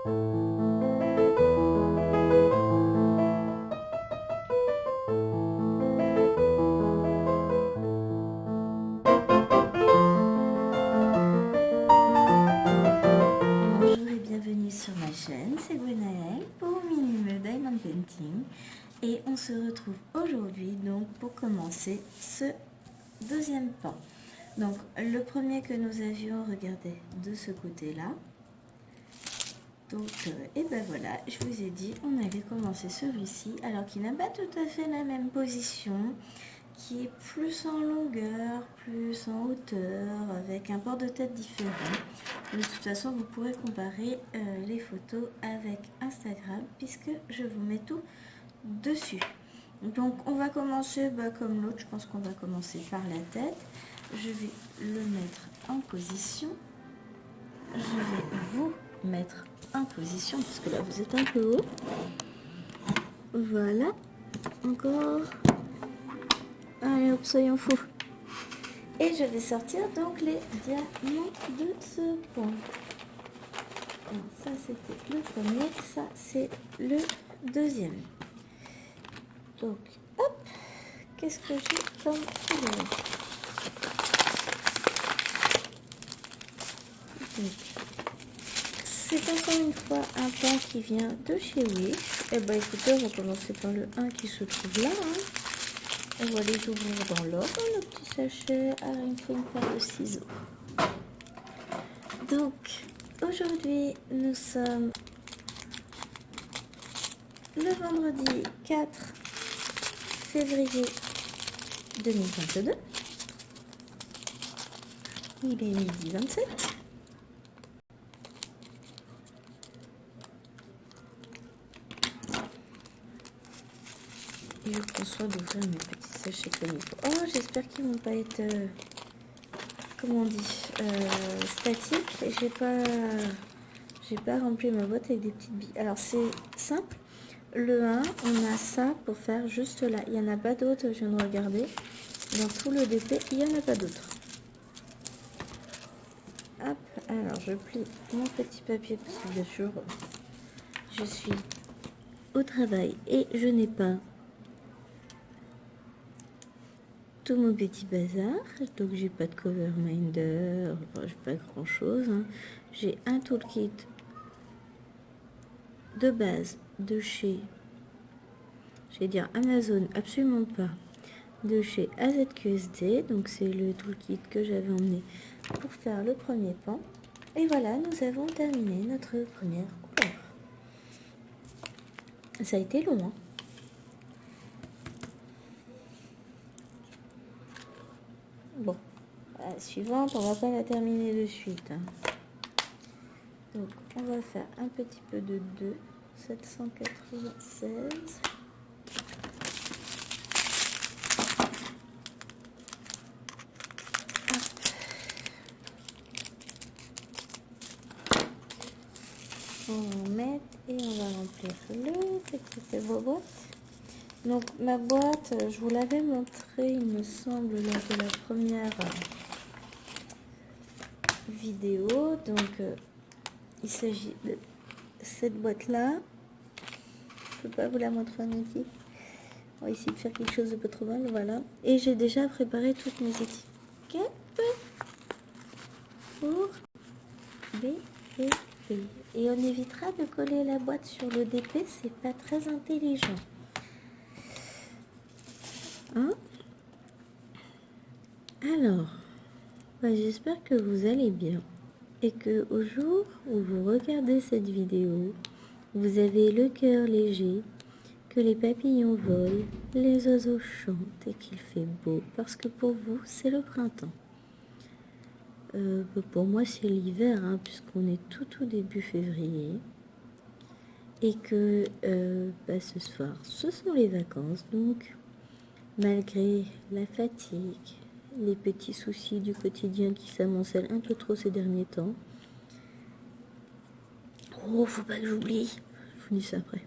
Bonjour et bienvenue sur ma chaîne, c'est Gwenaëlle pour Minimal Diamond Painting et on se retrouve aujourd'hui donc pour commencer ce deuxième pan. Donc le premier que nous avions regardé de ce côté-là. Donc et ben voilà, je vous ai dit on allait commencer celui-ci alors qu'il n'a pas tout à fait la même position, qui est plus en longueur, plus en hauteur, avec un port de tête différent. De toute façon, vous pourrez comparer les photos avec Instagram puisque je vous mets tout dessus. Donc on va commencer comme l'autre, je pense qu'on va commencer par la tête. Je vais le mettre en position. Je vais vous mettre en position parce que là vous êtes un peu haut. Voilà, encore. Allez hop, soyons fous. Et je vais sortir donc les diamants de ce point. Alors, ça c'était le premier, ça c'est le deuxième. Donc hop, qu'est-ce que j'ai comme couleur? C'est encore une fois un pan qui vient de chez Wish. Et ben écoutez, on va commencer par le 1 qui se trouve là. On va les ouvrir dans l'ordre, le petit sachet. Alors il me faut une paire de ciseaux. Donc aujourd'hui nous sommes le vendredi 4 février 2022. Il est midi 27. Et je prends soin d'ouvrir mes petits sachets comme il faut. Oh, j'espère qu'ils vont pas être, comment on dit, statiques. J'ai pas rempli ma boîte avec des petites billes. Alors c'est simple. Le 1, on a ça pour faire juste là. Il n'y en a pas d'autre, je viens de regarder. Dans tout le DP, il n'y en a pas d'autre. Hop, alors je plie mon petit papier parce que bien sûr, je suis au travail et je n'ai pas tout mon petit bazar, donc j'ai pas de cover minder, enfin, j'ai pas grand chose, hein. J'ai un toolkit de base de chez, je vais dire Amazon, absolument pas, de chez AZQSD, donc c'est le toolkit que j'avais emmené pour faire le premier pan. Et voilà, nous avons terminé notre première couleur. Ça a été long, hein. Bon, la suivante, on va pas la terminer de suite, hein. Donc, on va faire un petit peu de 2, 796. On va mettre et on va remplir le petit boîte. Donc, ma boîte, je vous l'avais montré, il me semble, lors de la première vidéo. Donc, il s'agit de cette boîte-là. Je ne peux pas vous la montrer en ici. On va essayer de faire quelque chose de pas trop mal, voilà. Et j'ai déjà préparé toutes mes étiquettes pour B et B. Et on évitera de coller la boîte sur le DP, c'est pas très intelligent. Hein? Alors, j'espère que vous allez bien et que au jour où vous regardez cette vidéo, vous avez le cœur léger, que les papillons volent, les oiseaux chantent et qu'il fait beau parce que pour vous, c'est le printemps. Pour moi, c'est l'hiver, hein, puisqu'on est tout début février et que ce soir, ce sont les vacances, donc malgré la fatigue, les petits soucis du quotidien qui s'amoncellent un peu trop ces derniers temps. Oh, faut pas que j'oublie. Je vous dis ça après.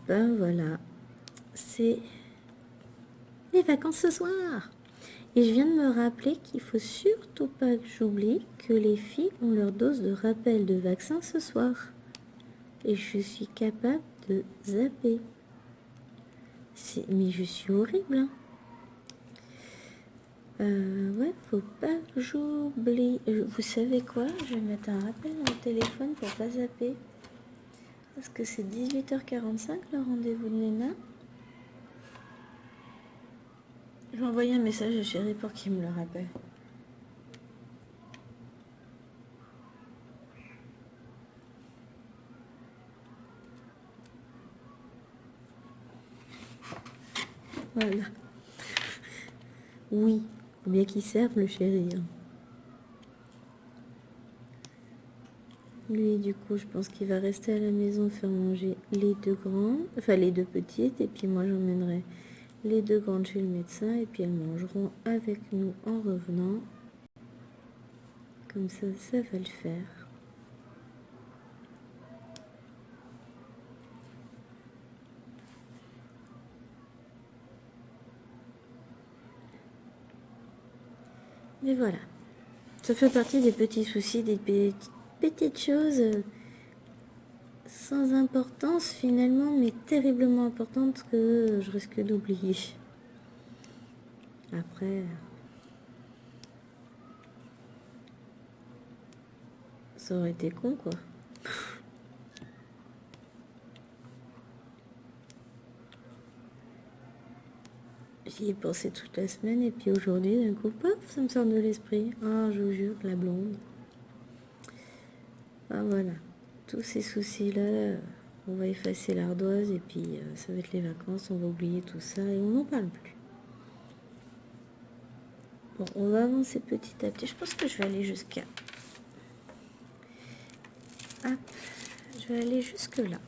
Voilà, c'est les vacances ce soir. Et je viens de me rappeler qu'il faut surtout pas que j'oublie que les filles ont leur dose de rappel de vaccin ce soir. Et je suis capable de zapper. Mais je suis horrible, hein. Ouais, faut pas que j'oublie. Vous savez quoi? Je vais mettre un rappel dans le téléphone pour pas zapper. Parce que c'est 18h45 le rendez-vous de Léna. Je vais envoyer un message à Chérie pour qu'il me le rappelle. Voilà. Oui, faut bien qu'il serve le chéri, hein. Lui, du coup, je pense qu'il va rester à la maison faire manger les deux grandes, enfin les deux petites, et puis moi j'emmènerai les deux grandes chez le médecin, et puis elles mangeront avec nous en revenant. Comme ça, ça va le faire. Mais voilà, ça fait partie des petits soucis, des petites choses sans importance finalement, mais terriblement importantes que je risque d'oublier. Après, ça aurait été con quoi. J'y ai pensé toute la semaine et puis aujourd'hui, d'un coup, paf, ça me sort de l'esprit. Ah, je vous jure, la blonde. Ah voilà, tous ces soucis-là, on va effacer l'ardoise et puis ça va être les vacances, on va oublier tout ça et on n'en parle plus. Bon, on va avancer petit à petit. Je pense que je vais aller jusqu'à... Hop, je vais aller jusque là.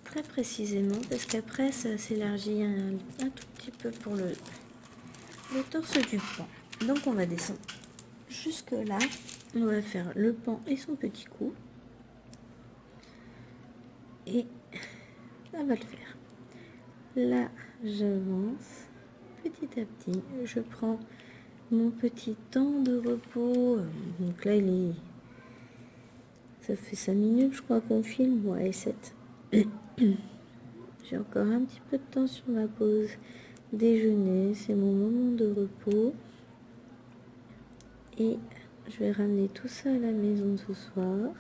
Très précisément, parce qu'après, ça s'élargit un tout petit peu pour le torse du pan. Donc, on va descendre jusque là. On va faire le pan et son petit cou. Et ça va le faire. Là, j'avance petit à petit. Je prends mon petit temps de repos. Donc là, ça fait 5 minutes, je crois qu'on filme. Ouais, 7. J'ai encore un petit peu de temps sur ma pause déjeuner. C'est mon moment de repos. Et je vais ramener tout ça à la maison ce soir.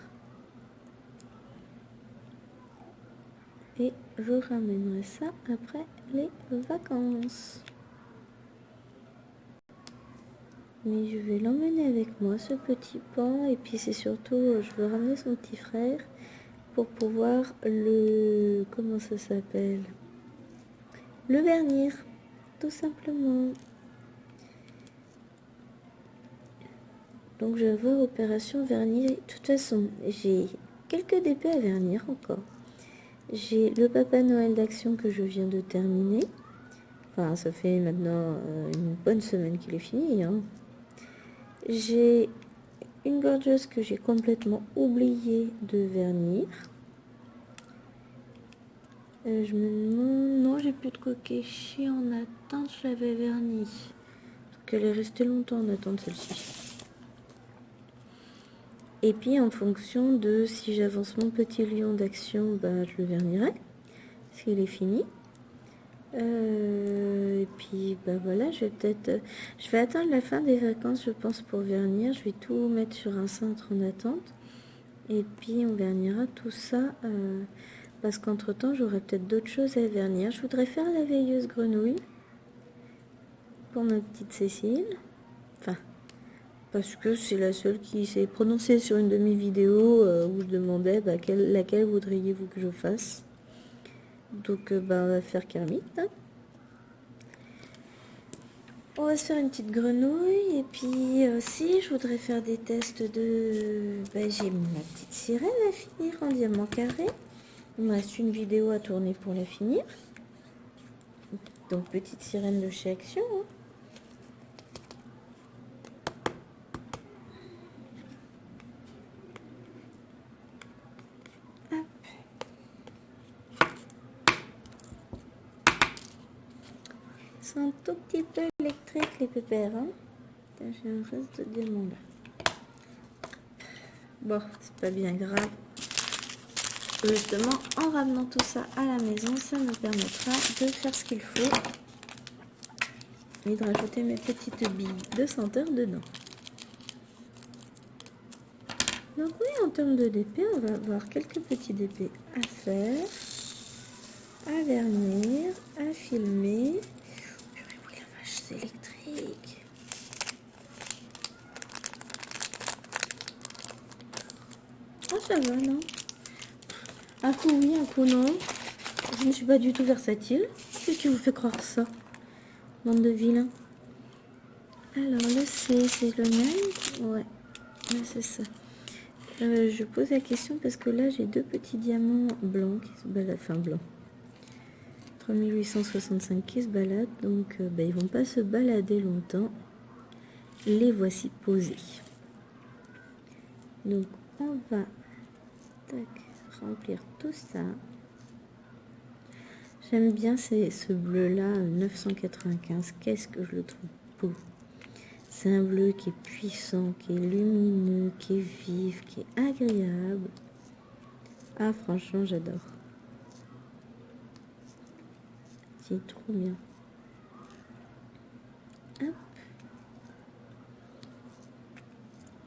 Et je ramènerai ça après les vacances. Mais je vais l'emmener avec moi, ce petit pan. Et puis c'est surtout, je veux ramener son petit frère pour pouvoir le... Comment ça s'appelle? Le vernir, tout simplement. Donc je vais avoir opération vernis. De toute façon, j'ai quelques DP à vernir encore. J'ai le Papa Noël d'Action que je viens de terminer. Enfin, ça fait maintenant une bonne semaine qu'il est fini, hein. J'ai une gorgeuse que j'ai complètement oublié de vernir. Je me demande... Non, j'ai plus de kokeshi en attente. Je l'avais vernie. Donc elle est restée longtemps en attente, celle-ci. Et puis en fonction de si j'avance mon petit lion d'action, bah, je le vernirai. Parce qu'il est fini. Et puis bah voilà, je vais attendre la fin des vacances, je pense, pour vernir. Je vais tout mettre sur un cintre en attente. Et puis on vernira tout ça. Parce qu'entre temps, j'aurai peut-être d'autres choses à vernir. Je voudrais faire la veilleuse grenouille pour ma petite Cécile. Enfin, parce que c'est la seule qui s'est prononcée sur une demi-vidéo où je demandais bah, laquelle voudriez-vous que je fasse. Donc bah, on va faire Kermit. Hein. On va se faire une petite grenouille. Et puis aussi, je voudrais faire des tests de... Bah, j'ai ma petite sirène à finir en diamant carré. Il me reste une vidéo à tourner pour la finir. Donc petite sirène de chez Action. Hein. C'est un tout petit peu électrique discrète les pépères. Hein. J'ai un reste de diamant là. Bon, c'est pas bien grave. Justement, en ramenant tout ça à la maison, ça me permettra de faire ce qu'il faut et de rajouter mes petites billes de senteur dedans. Donc oui, en termes de DP, on va avoir quelques petits DP à faire, à vernir, à filmer. Oui, la vache, c'est électrique. Oh, ça va, non? Un coup oui, un coup non. Je ne suis pas du tout versatile. Qu'est-ce qui vous fait croire ça? Bande de vilains. Alors, le C, c'est le même? Ouais, c'est ça. Je pose la question parce que là, j'ai deux petits diamants blancs qui se baladent. Enfin, blancs. 3865 qui se baladent. Donc, ils vont pas se balader longtemps. Les voici posés. Donc, on va remplir tout ça. J'aime bien ce bleu-là, 995. Qu'est-ce que je le trouve beau. C'est un bleu qui est puissant, qui est lumineux, qui est vif, qui est agréable. Ah, franchement, j'adore. C'est trop bien. Hop.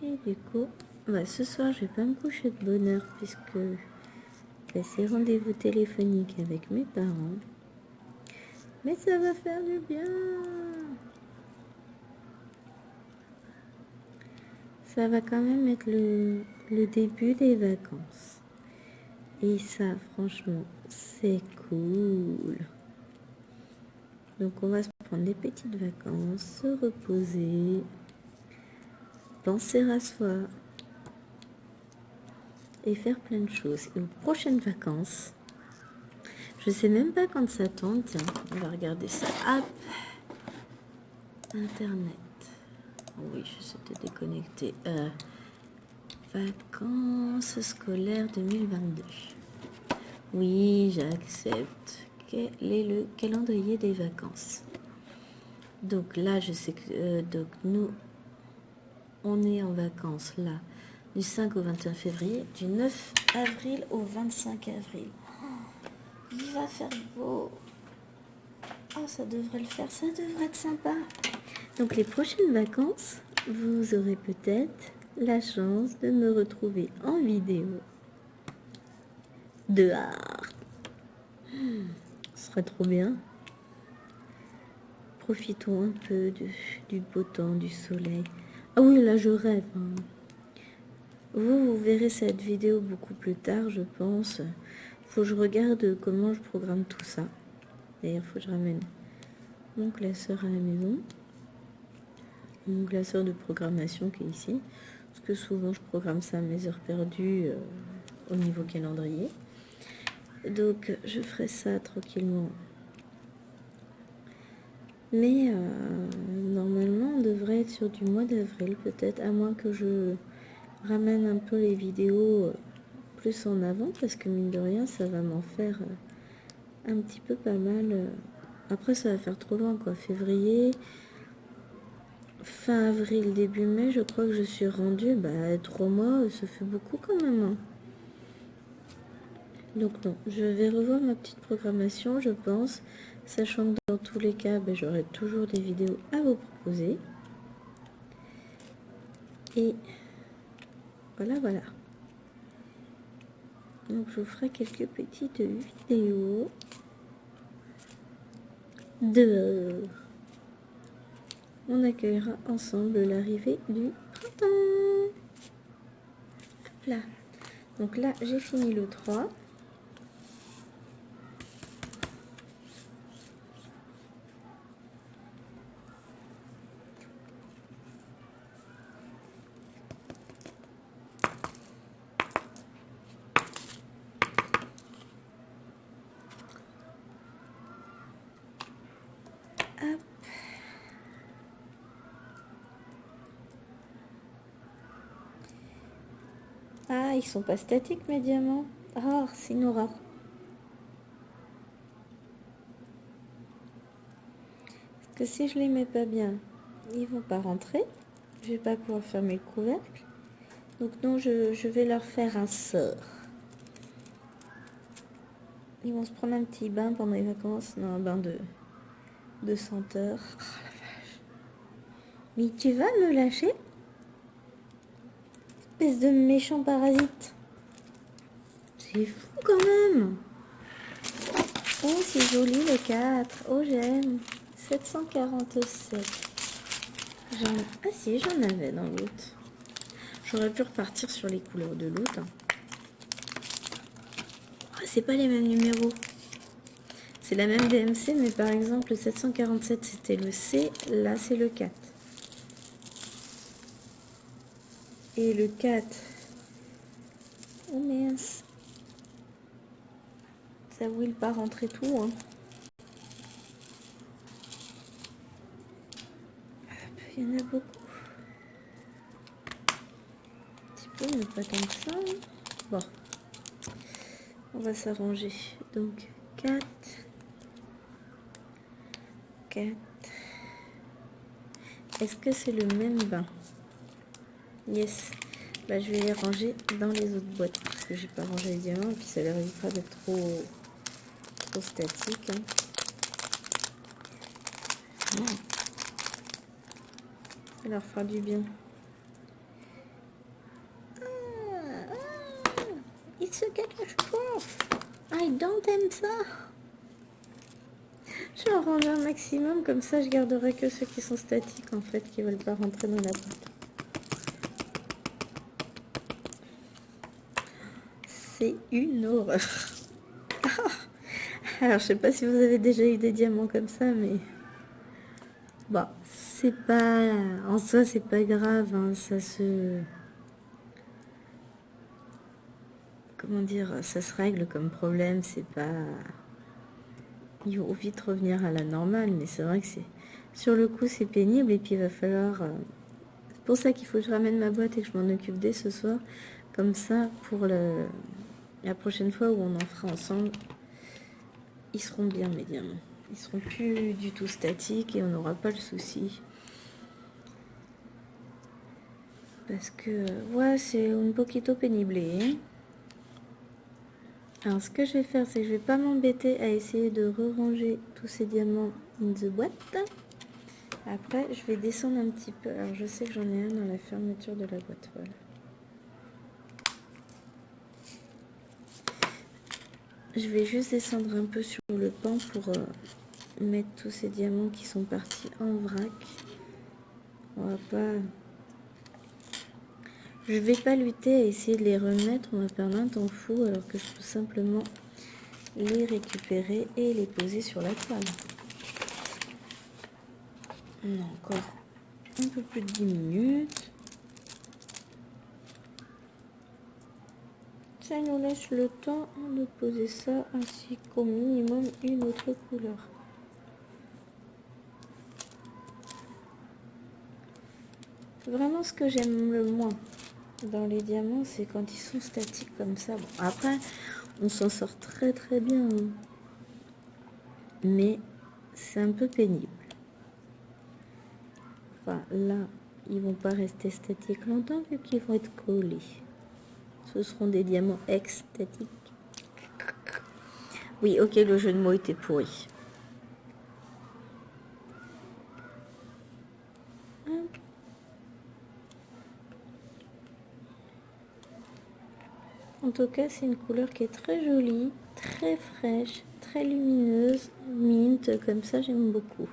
Et du coup, ce soir, je vais pas me coucher de bonne heure puisque c'est rendez-vous téléphonique avec mes parents. Mais ça va faire du bien. Ça va quand même être le début des vacances. Et ça, franchement, c'est cool. Donc, on va se prendre des petites vacances, se reposer, penser à soi et faire plein de choses. Et aux prochaines vacances, je sais même pas quand ça tombe. Tiens, on va regarder ça. Hop, Internet. Oui, je suis déconnectée. Vacances scolaires 2022. Oui, j'accepte. Quel est le calendrier des vacances? Donc là, je sais que donc nous, on est en vacances là, du 5 au 21 février, du 9 avril au 25 avril. Oh, il va faire beau. Oh, ça devrait le faire, ça devrait être sympa. Donc les prochaines vacances, vous aurez peut-être la chance de me retrouver en vidéo dehors. Ce serait trop bien. Profitons un peu du beau temps, du soleil. Ah oui, là je rêve. Hein. Vous verrez cette vidéo beaucoup plus tard, je pense. Faut que je regarde comment je programme tout ça. D'ailleurs, faut que je ramène mon classeur à la maison. Mon classeur de programmation qui est ici. Parce que souvent, je programme ça à mes heures perdues au niveau calendrier. Donc, je ferai ça tranquillement. Mais normalement, on devrait être sur du mois d'avril, peut-être, à moins que je ramène un peu les vidéos plus en avant, parce que mine de rien, ça va m'en faire un petit peu pas mal. Après, ça va faire trop loin, quoi. Février, fin avril, début mai, je crois que je suis rendue. 3 mois, ça fait beaucoup quand même. Hein. Donc non, je vais revoir ma petite programmation, je pense, sachant que dans tous les cas, j'aurai toujours des vidéos à vous proposer. Et voilà. Donc je vous ferai quelques petites vidéos dehors. On accueillera ensemble l'arrivée du printemps. Hop là. Donc là, j'ai fini le 3. Hop. Ah, ils sont pas statiques mes diamants. Oh, c'est une horreur. que si je les mets pas bien, ils vont pas rentrer. Je vais pas pouvoir fermer le couvercle. Donc non, je vais leur faire un sort. Ils vont se prendre un petit bain pendant les vacances. Non, un bain de senteur. Oh la vache. Mais tu vas me lâcher? Espèce de méchant parasite. C'est fou quand même. Oh, c'est joli le 4. Oh, j'aime. 747. Ah si, j'en avais dans l'autre. J'aurais pu repartir sur les couleurs de l'autre. Oh, c'est pas les mêmes numéros. C'est la même DMC, mais par exemple, le 747, c'était le C. Là, c'est le 4. Et le 4... Oh mince. Ça will pas rentrer tout, hein. Il y en a beaucoup. Un petit peu, mais pas tant que ça. Hein. Bon. On va s'arranger. Donc, 4. 4. Est-ce que c'est le même bain? Yes. Bah, je vais les ranger dans les autres boîtes. Parce que j'ai pas rangé les diamants. Et puis ça leur évitera d'être trop statique. Hein. Ça leur fera du bien. Il se cache off. I don't aime ça. Je vais en ranger un maximum. Comme ça, je garderai que ceux qui sont statiques, en fait, qui veulent pas rentrer dans la boîte. C'est une horreur. Alors, je sais pas si vous avez déjà eu des diamants comme ça, mais... Bon, c'est pas... En soi, c'est pas grave, hein, ça se... Comment dire, ça se règle comme problème, c'est pas... Il faut vite revenir à la normale, mais c'est vrai que c'est... Sur le coup, c'est pénible, et puis il va falloir... C'est pour ça qu'il faut que je ramène ma boîte et que je m'en occupe dès ce soir. Comme ça, pour la prochaine fois où on en fera ensemble, ils seront bien, mes diamants. Ils seront plus du tout statiques et on n'aura pas le souci. Parce que, ouais, c'est un poquito pénible. Hein. Alors, ce que je vais faire, c'est que je vais pas m'embêter à essayer de re-ranger tous ces diamants in the boîte. Après, je vais descendre un petit peu. Alors, je sais que j'en ai un dans la fermeture de la boîte. Voilà. Je vais juste descendre un peu sur le pan pour mettre tous ces diamants qui sont partis en vrac. On va pas... Je vais pas lutter à essayer de les remettre. On va perdre un temps fou alors que je peux simplement les récupérer et les poser sur la toile. On a encore un peu plus de 10 minutes. Ça nous laisse le temps de poser ça ainsi qu'au minimum une autre couleur. Vraiment ce que j'aime le moins dans les diamants, c'est quand ils sont statiques comme ça. Bon, après, on s'en sort très très bien. Hein. Mais c'est un peu pénible. Enfin, là, ils vont pas rester statiques longtemps vu qu'ils vont être collés. Ce seront des diamants extatiques. Oui, ok, le jeu de mots était pourri. En tout cas, c'est une couleur qui est très jolie, très fraîche, très lumineuse, mint, comme ça j'aime beaucoup.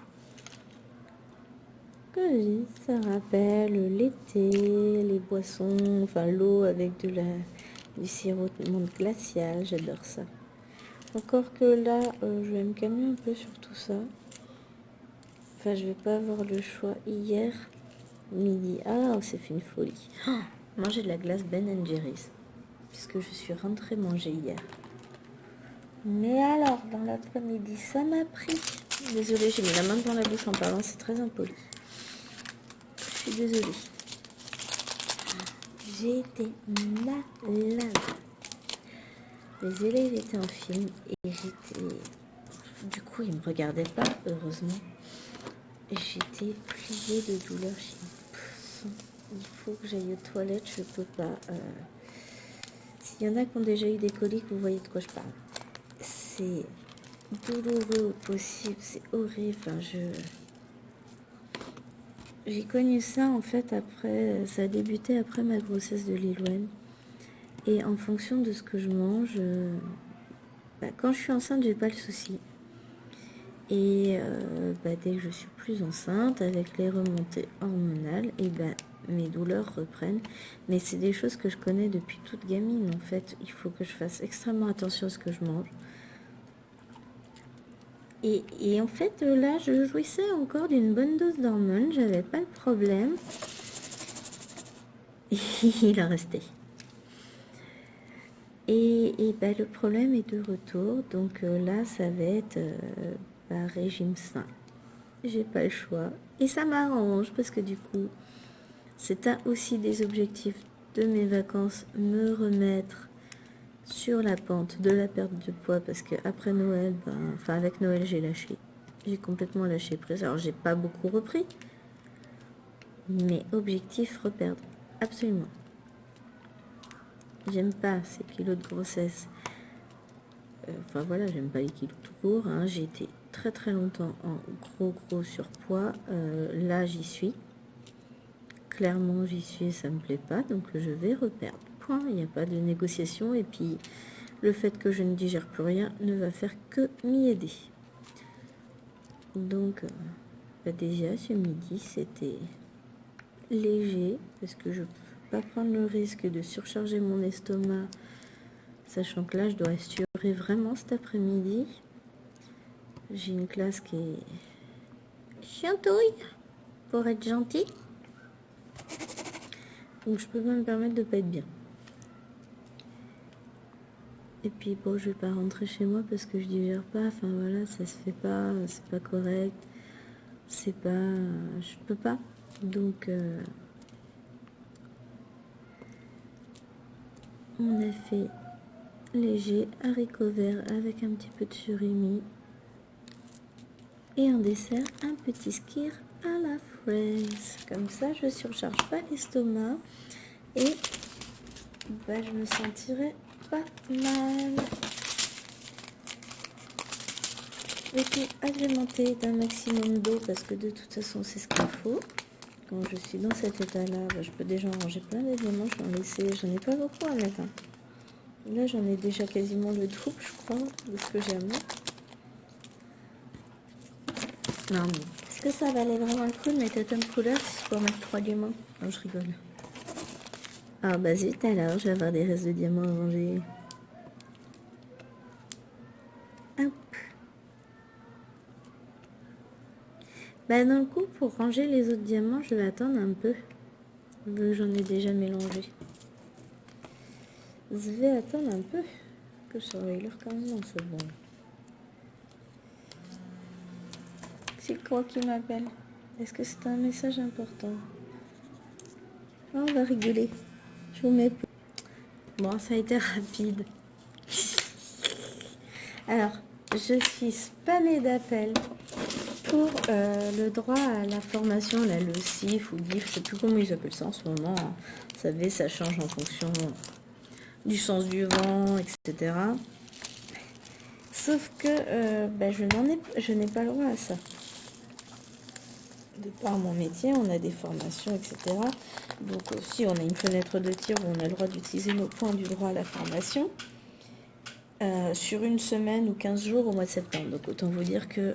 Cosy, ça rappelle l'été, les boissons, enfin l'eau avec du sirop de menthe glacial, j'adore ça. Encore que là, je vais me calmer un peu sur tout ça. Enfin, je vais pas avoir le choix hier, midi. Ah, on s'est fait une folie. Oh, manger de la glace Ben & Jerry's. Puisque je suis rentrée manger hier. Mais alors, dans l'après-midi, ça m'a pris. Désolée, j'ai mis la main devant la bouche en parlant, c'est très impoli. Je suis désolée. J'ai été malade. Les élèves étaient en film et j'étais... Du coup, ils me regardaient pas, heureusement. j'étais pliée de douleur. Il faut que j'aille aux toilettes, je peux pas. S'il y en a qui ont déjà eu des coliques, vous voyez de quoi je parle. C'est douloureux au possible, c'est horrible. Enfin, j'ai connu ça en fait après, ça a débuté après ma grossesse de Lilouane. Et en fonction de ce que je mange, quand je suis enceinte, j'ai pas le souci. Et dès que je suis plus enceinte, avec les remontées hormonales, et mes douleurs reprennent. Mais c'est des choses que je connais depuis toute gamine en fait. Il faut que je fasse extrêmement attention à ce que je mange. Et en fait, là, je jouissais encore d'une bonne dose d'hormones, j'avais pas le problème. Il a resté. Et le problème est de retour, donc là, ça va être régime sain. J'ai pas le choix. Et ça m'arrange, parce que du coup, c'est aussi des objectifs de mes vacances, me remettre sur la pente de la perte de poids, parce que après Noël, avec Noël, j'ai lâché. J'ai complètement lâché prise. Alors, j'ai pas beaucoup repris, mais objectif, reperdre. Absolument. J'aime pas ces kilos de grossesse. J'aime pas les kilos tout court. Hein. J'ai été très très longtemps en gros surpoids. Là, j'y suis. Clairement, j'y suis, ça me plaît pas, donc je vais reperdre. Point. Il n'y a pas de négociation. Et puis, le fait que je ne digère plus rien ne va faire que m'y aider. Donc, déjà ce midi, c'était léger parce que je peux pas prendre le risque de surcharger mon estomac, sachant que là, je dois assurer vraiment cet après-midi. J'ai une classe qui est chiantouille, pour être gentille. Donc, je peux pas me permettre de pas être bien. Et puis, je vais pas rentrer chez moi parce que je digère pas. Enfin, voilà, ça se fait pas, c'est pas correct. C'est pas... Je peux pas. Donc, on a fait léger, haricots verts avec un petit peu de surimi. Et en dessert, un petit skyr à la fraise. Comme ça, je surcharge pas l'estomac. Et je me sentirai pas mal. Et puis agrémenter d'un maximum d'eau parce que de toute façon, c'est ce qu'il faut. Quand je suis dans cet état-là, je peux déjà en ranger plein d'éléments. J'en ai pas beaucoup à mettre. Hein. Là, j'en ai déjà quasiment le double, je crois, de ce que j'ai à mettre. Non, mais est-ce que ça valait vraiment le coup de mettre autant de couleurs si c'est pour mettre 3 diamants? Non, je rigole. Ah zut alors, je vais avoir des restes de diamants à ranger. Hop. Dans le coup, pour ranger les autres diamants, je vais attendre un peu. Vu que j'en ai déjà mélangé. Je vais attendre un peu. Que ça aurait l'air quand même en seconde. C'est quoi qui m'appelle? Est-ce que c'est un message important? On va rigoler. Je vous mets... Bon, ça a été rapide. Alors, je suis spammée d'appels pour le droit à la formation, là, le CIF ou GIF, je sais plus comment ils appellent ça en ce moment. Hein. Vous savez, ça change en fonction du sens du vent, etc. Sauf que je n'ai pas le droit à ça. De par mon métier, on a des formations, etc. Donc aussi, on a une fenêtre de tir où on a le droit d'utiliser nos points du droit à la formation sur une semaine ou 15 jours au mois de septembre. Donc autant vous dire que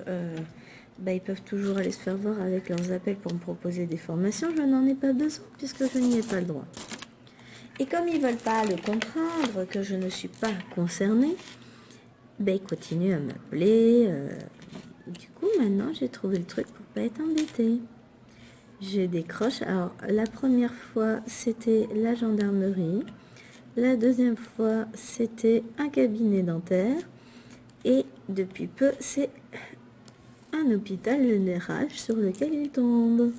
ils peuvent toujours aller se faire voir avec leurs appels pour me proposer des formations. Je n'en ai pas besoin puisque je n'y ai pas le droit. Et comme ils ne veulent pas le comprendre, que je ne suis pas concernée, ils continuent à m'appeler. Du coup, maintenant, j'ai trouvé le truc pour pas être embêtée. Je décroche. Alors, la première fois, c'était la gendarmerie. La deuxième fois, c'était un cabinet dentaire. Et depuis peu, c'est un hôpital général sur lequel il tombe.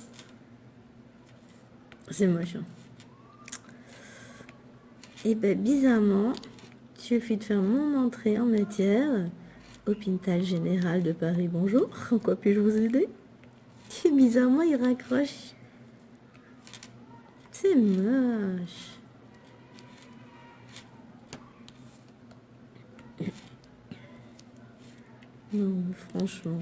C'est moche. Hein. Et bizarrement, il suffit de faire mon entrée en matière. Hôpital général de Paris, bonjour. En quoi puis-je vous aider? Et bizarrement, il raccroche. C'est moche. Non, franchement.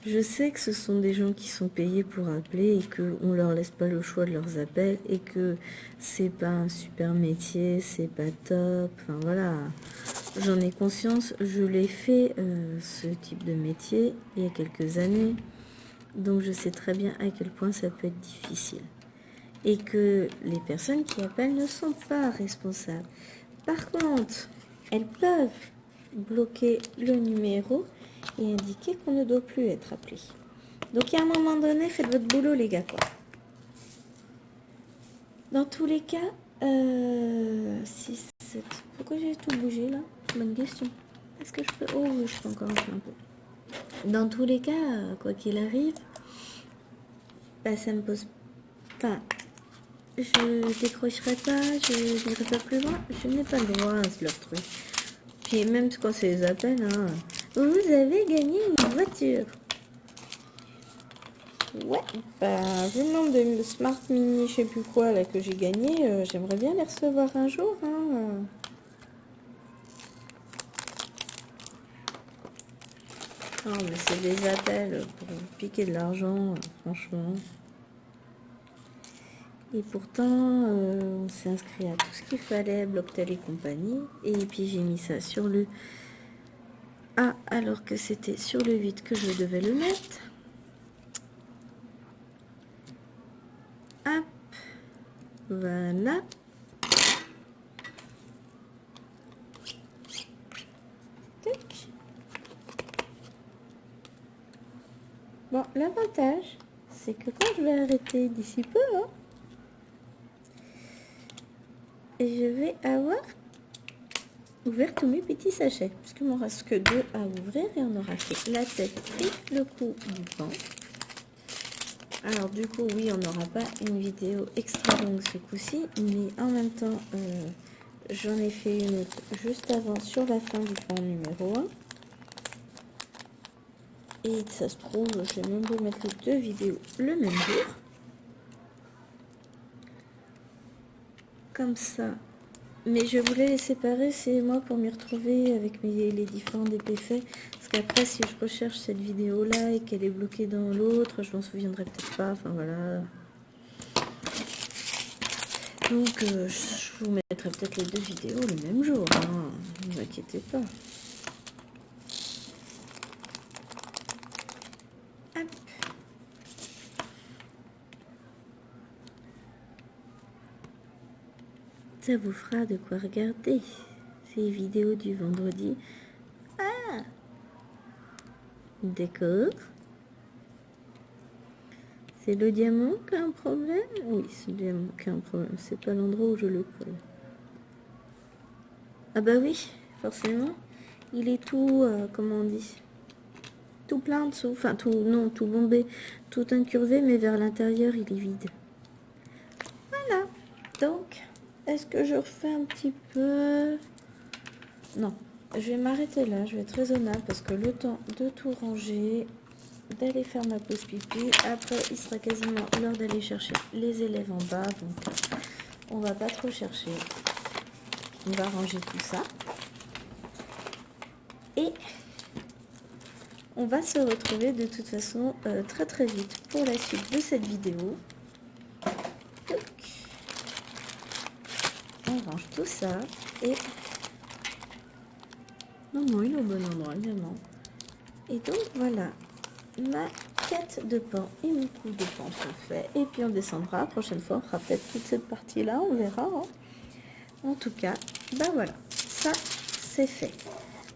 Je sais que ce sont des gens qui sont payés pour appeler et qu'on leur laisse pas le choix de leurs appels et que c'est pas un super métier, c'est pas top. Enfin voilà, j'en ai conscience. Je l'ai fait ce type de métier il y a quelques années. Donc je sais très bien à quel point ça peut être difficile. Et que les personnes qui appellent ne sont pas responsables. Par contre, elles peuvent bloquer le numéro et indiquer qu'on ne doit plus être appelé. Donc à un moment donné, faites votre boulot les gars quoi. Dans tous les cas, 6, 7... Pourquoi j'ai tout bougé là? Bonne question. Est-ce que je peux... Oh oui, je peux encore un peu. Dans tous les cas, quoi qu'il arrive, bah, ça me pose pas... Je décrocherai pas, je n'irai pas plus loin. Je n'ai pas le droit à ce truc. Puis même quand c'est les appels, hein, vous avez gagné une voiture. Ouais, bah vu le nombre de Smart Mini, je sais plus quoi là que j'ai gagné, j'aimerais bien les recevoir un jour. Hein. Non mais c'est des appels pour piquer de l'argent, franchement. Et pourtant, on s'est inscrit à tout ce qu'il fallait, Blocktel et compagnie. Et puis j'ai mis ça sur le A alors que c'était sur le 8 que je devais le mettre. Hop, voilà. Tac. Bon, l'avantage, c'est que quand je vais arrêter d'ici peu, hein, et je vais avoir ouvert tous mes petits sachets. Parce qu'il m'en reste que 2 à ouvrir et on aura fait la tête et le cou du ventre. Alors du coup, oui, on n'aura pas une vidéo extra longue ce coup-ci, mais en même temps, j'en ai fait une autre juste avant sur la fin du pan numéro 1. Et ça se trouve, je vais même vous mettre les 2 vidéos le même jour. Comme ça. Mais je voulais les séparer, c'est moi pour m'y retrouver avec les différents DP faits. Parce qu'après, si je recherche cette vidéo-là et qu'elle est bloquée dans l'autre, je m'en souviendrai peut-être pas. Enfin voilà. Donc, je vous mettrai peut-être les 2 vidéos le même jour. Hein. Ne vous inquiétez pas. Hop. Ça vous fera de quoi regarder ces vidéos du vendredi. Ah, d'accord. C'est le diamant qui a un problème? Oui, c'est le diamant qui a un problème. C'est pas l'endroit où je le colle. Ah bah oui, forcément. Il est tout, comment on dit? Tout plein en dessous. Enfin, tout, non, tout bombé. Tout incurvé, mais vers l'intérieur, il est vide. Voilà. Donc... Est-ce que je refais un petit peu? Non, je vais m'arrêter là, je vais être raisonnable parce que le temps de tout ranger, d'aller faire ma pause pipi, après il sera quasiment l'heure d'aller chercher les élèves en bas, donc on va pas trop chercher. On va ranger tout ça. Et on va se retrouver de toute façon très très vite pour la suite de cette vidéo. On range tout ça et non, il est au bon endroit évidemment. Et donc voilà, ma tête de pan et mon cou de pan sont faits. Et puis on descendra, la prochaine fois on fera peut-être toute cette partie là, on verra. Hein. En tout cas, ben voilà, ça c'est fait.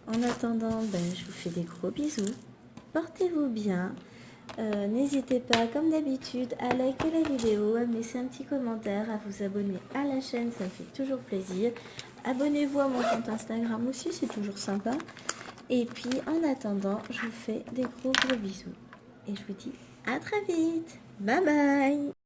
En attendant, je vous fais des gros bisous. Portez-vous bien. N'hésitez pas, comme d'habitude, à liker la vidéo, à me laisser un petit commentaire, à vous abonner à la chaîne, ça me fait toujours plaisir. Abonnez-vous à mon compte Instagram aussi, c'est toujours sympa. Et puis, en attendant, je vous fais des gros bisous. Et je vous dis à très vite. Bye bye.